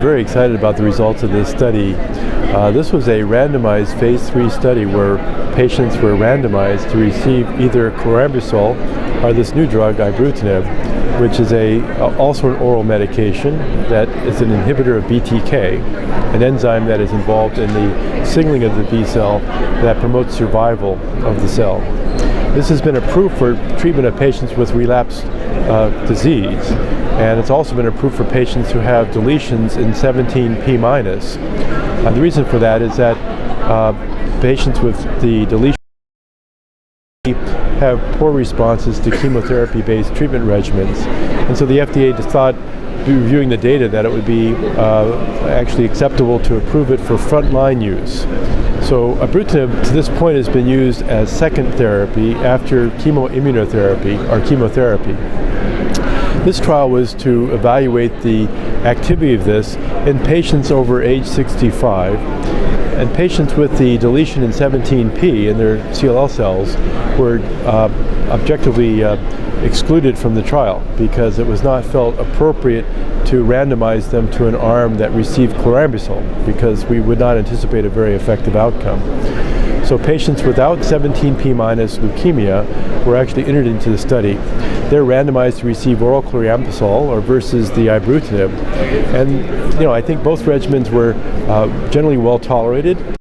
Very excited about the results of this study. This was a randomized phase 3 study where patients were randomized to receive either Chlorambucil or this new drug, Ibrutinib, which is also an oral medication that is an inhibitor of BTK, an enzyme that is involved in the signaling of the B cell that promotes survival of the cell. This has been approved for treatment of patients with relapsed disease, and it's also been approved for patients who have deletions in 17p minus. The reason for that is that patients with the deletion have poor responses to chemotherapy-based treatment regimens, and so the FDA just thought, reviewing the data, that it would be actually acceptable to approve it for frontline use. So Ibrutinib to this point has been used as second therapy after chemoimmunotherapy or chemotherapy. This trial was to evaluate the activity of this in patients over age 65, and patients with the deletion in 17p in their CLL cells were objectively excluded from the trial because it was not felt appropriate to randomize them to an arm that received Chlorambucil, because we would not anticipate a very effective outcome. So patients without 17p minus leukemia were actually entered into the study. They're randomized to receive oral Chlorambucil or versus the Ibrutinib, and I think both regimens were generally well tolerated.